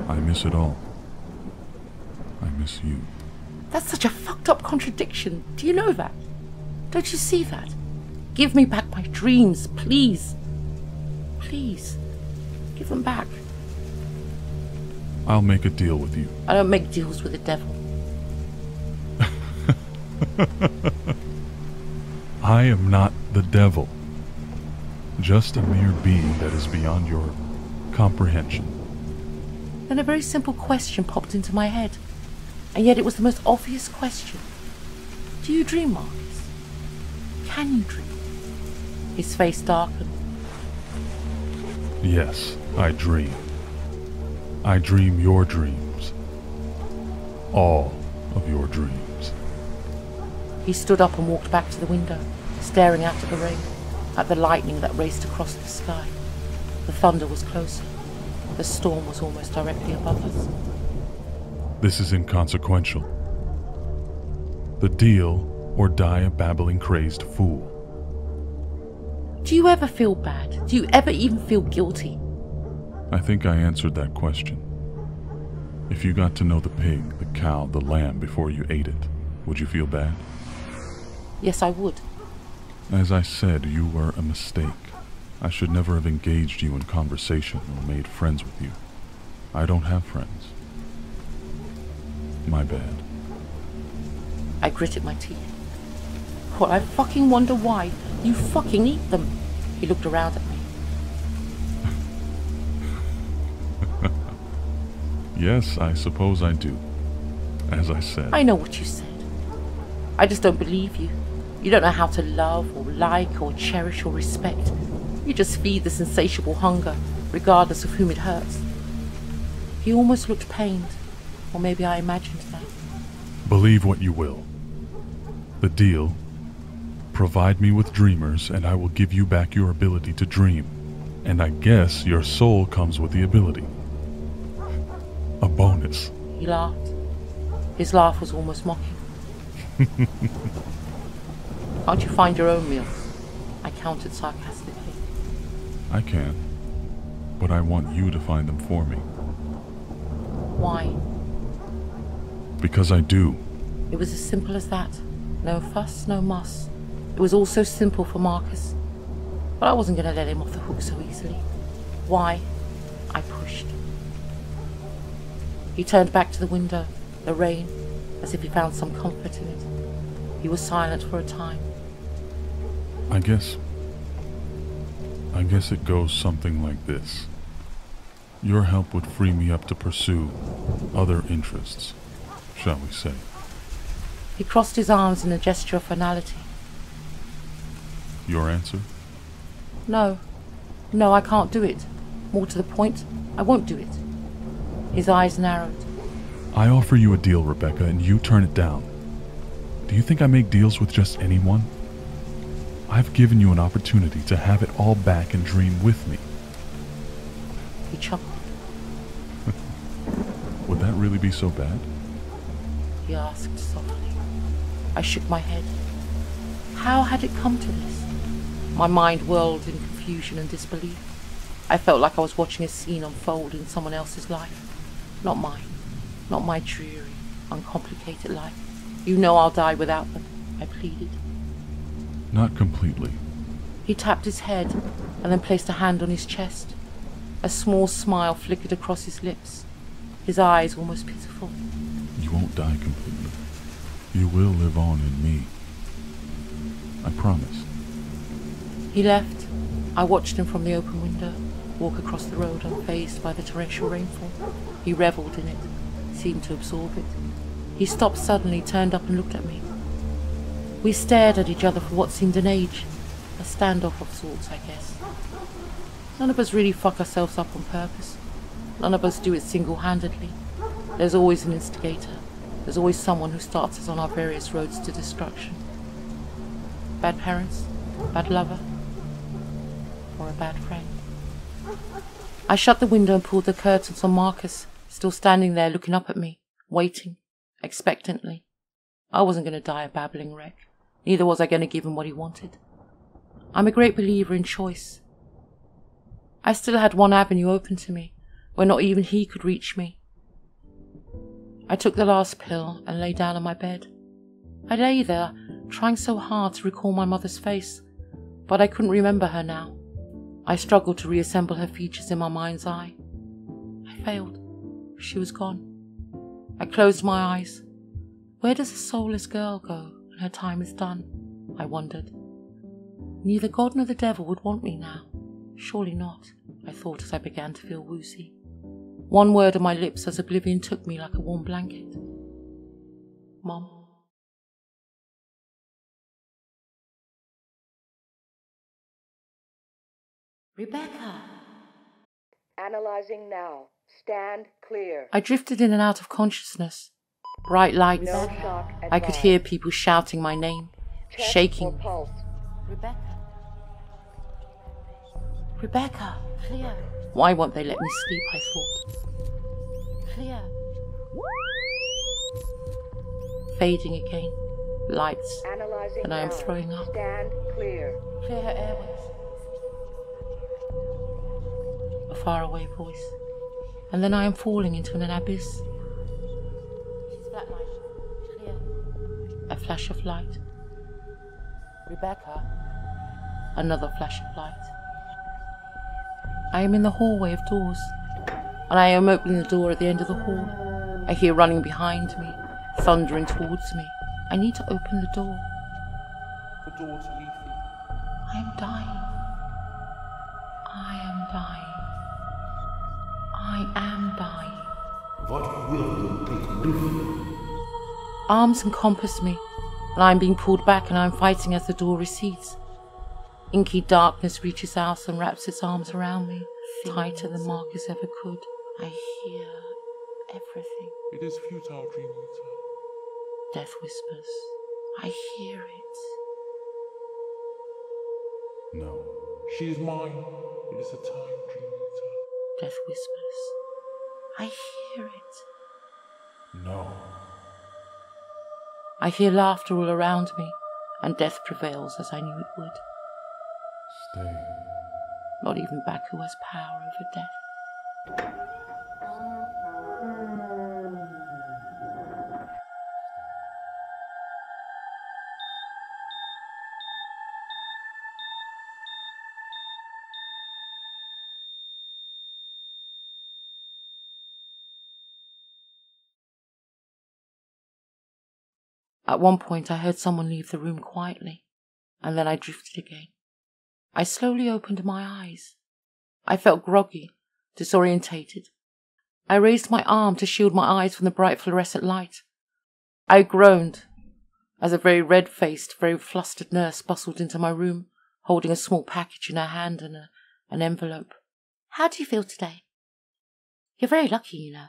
I miss it all. I miss you. That's such a fucked up contradiction. Do you know that? Don't you see that? Give me back my dreams, please. Please. Give them back. I'll make a deal with you. I don't make deals with the devil. I am not the devil. Just a mere being that is beyond your comprehension. Then a very simple question popped into my head. And yet it was the most obvious question. Do you dream, Marcus? Can you dream? His face darkened. Yes, I dream. I dream your dreams. All of your dreams. He stood up and walked back to the window, staring out at the rain, at the lightning that raced across the sky. The thunder was closer. The storm was almost directly above us. This is inconsequential. The deal, or die a babbling crazed fool. Do you ever feel bad? Do you ever even feel guilty? I think I answered that question. If you got to know the pig, the cow, the lamb before you ate it, would you feel bad? Yes, I would. As I said, you were a mistake. I should never have engaged you in conversation or made friends with you. I don't have friends. My bad. I gritted my teeth. Well, I fucking wonder why you fucking eat them. He looked around at me. Yes, I suppose I do. As I said. I know what you said. I just don't believe you. You don't know how to love or like or cherish or respect. You just feed this insatiable hunger, regardless of whom it hurts. He almost looked pained, or maybe I imagined that. Believe what you will. The deal, provide me with dreamers and I will give you back your ability to dream. And I guess your soul comes with the ability. A bonus. He laughed. His laugh was almost mocking. Can't you find your own meals? I countered sarcastically. I can, but I want you to find them for me. Why? Because I do. It was as simple as that. No fuss, no muss. It was all so simple for Marcus. But I wasn't going to let him off the hook so easily. Why? I pushed. He turned back to the window, the rain, as if he found some comfort in it. He was silent for a time. I guess it goes something like this. Your help would free me up to pursue other interests, shall we say. He crossed his arms in a gesture of finality. Your answer? No, I can't do it. More to the point, I won't do it. His eyes narrowed. I offer you a deal, Rebecca, and you turn it down. Do you think I make deals with just anyone? I've given you an opportunity to have it all back and dream with me. He chuckled. Would that really be so bad? He asked softly. I shook my head. How had it come to this? My mind whirled in confusion and disbelief. I felt like I was watching a scene unfold in someone else's life. Not mine. Not my dreary, uncomplicated life. You know I'll die without them, I pleaded. Not completely. He tapped his head and then placed a hand on his chest. A small smile flickered across his lips, his eyes almost pitiful. You won't die completely. You will live on in me. I promise. He left. I watched him from the open window, walk across the road unfazed by the torrential rainfall. He revelled in it, seemed to absorb it. He stopped suddenly, turned up and looked at me. We stared at each other for what seemed an age. A standoff of sorts, I guess. None of us really fuck ourselves up on purpose. None of us do it single-handedly. There's always an instigator. There's always someone who starts us on our various roads to destruction. Bad parents, bad lover, or a bad friend. I shut the window and pulled the curtains on Marcus, still standing there looking up at me, waiting, expectantly. I wasn't going to die a babbling wreck. Neither was I going to give him what he wanted. I'm a great believer in choice. I still had one avenue open to me, where not even he could reach me. I took the last pill and lay down on my bed. I lay there, trying so hard to recall my mother's face, but I couldn't remember her now. I struggled to reassemble her features in my mind's eye. I failed. She was gone. I closed my eyes. Where does a soulless girl go when her time is done? I wondered. Neither God nor the devil would want me now. Surely not, I thought as I began to feel woozy. One word on my lips as oblivion took me like a warm blanket. Mom. Rebecca! Analyzing now. Stand clear. I drifted in and out of consciousness. Bright lights. No shock I could hear people shouting my name, Check shaking for me. pulse. Rebecca. Rebecca, clear. Why won't they let me sleep, I thought. Clear. Fading again. Lights. Analyzing And I am now. throwing up. Stand clear. Clear her airways. A faraway voice. And then I am falling into an abyss. She's flatlined. Clear. A flash of light. Rebecca. Another flash of light. I am in the hallway of doors, and I am opening the door at the end of the hall. I hear running behind me, thundering towards me. I need to open the door. The door to Lethe. I am dying. I am dying. I am dying. What will you take with you? Arms encompass me, and I am being pulled back, and I am fighting as the door recedes. Inky darkness reaches out and wraps its arms around me, tighter than Marcus ever could. I hear everything. It is futile, Dreamweaver. Death whispers. I hear it. No. She is mine. It is a time dream. Death whispers. I hear it. No. I hear laughter all around me, and death prevails as I knew it would. Stay. Not even Baku has power over death. At one point I heard someone leave the room quietly, and then I drifted again. I slowly opened my eyes. I felt groggy, disorientated. I raised my arm to shield my eyes from the bright fluorescent light. I groaned as a very red-faced, very flustered nurse bustled into my room, holding a small package in her hand and an envelope. "How do you feel today?" "You're very lucky, you know."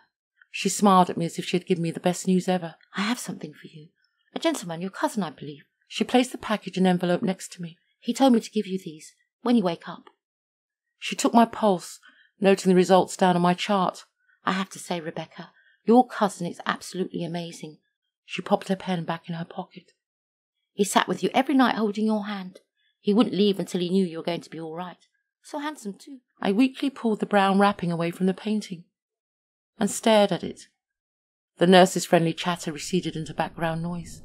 She smiled at me as if she had given me the best news ever. "I have something for you. A gentleman, your cousin, I believe." She placed the package and envelope next to me. "He told me to give you these when you wake up." She took my pulse, noting the results down on my chart. "I have to say, Rebecca, your cousin is absolutely amazing." She popped her pen back in her pocket. "He sat with you every night holding your hand. He wouldn't leave until he knew you were going to be all right. So handsome, too." I weakly pulled the brown wrapping away from the painting and stared at it. The nurse's friendly chatter receded into background noise.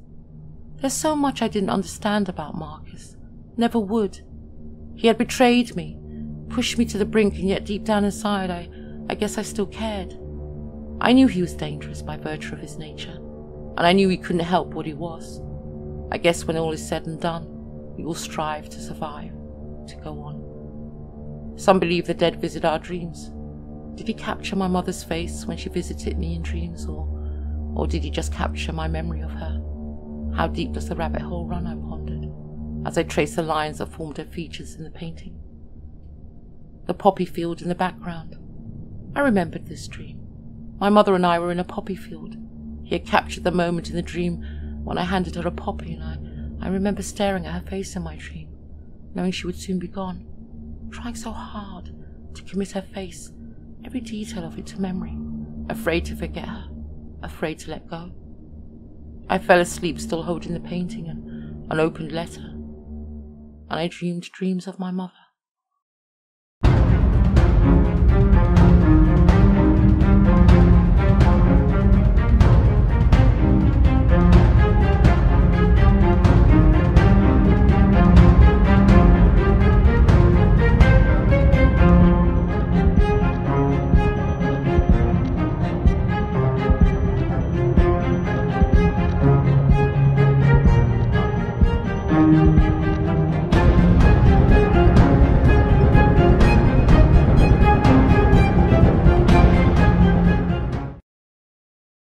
There's so much I didn't understand about Marcus. Never would. He had betrayed me, pushed me to the brink, and yet deep down inside I guess I still cared. I knew he was dangerous by virtue of his nature, and I knew he couldn't help what he was. I guess when all is said and done, we all strive to survive, to go on. Some believe the dead visit our dreams. Did he capture my mother's face when she visited me in dreams, or did he just capture my memory of her? How deep does the rabbit hole run, I pondered, as I traced the lines that formed her features in the painting. The poppy field in the background. I remembered this dream. My mother and I were in a poppy field. He had captured the moment in the dream when I handed her a poppy, and I remember staring at her face in my dream, knowing she would soon be gone, trying so hard to commit her face, every detail of it to memory, afraid to forget her, afraid to let go. I fell asleep still holding the painting and an opened letter, and I dreamed dreams of my mother.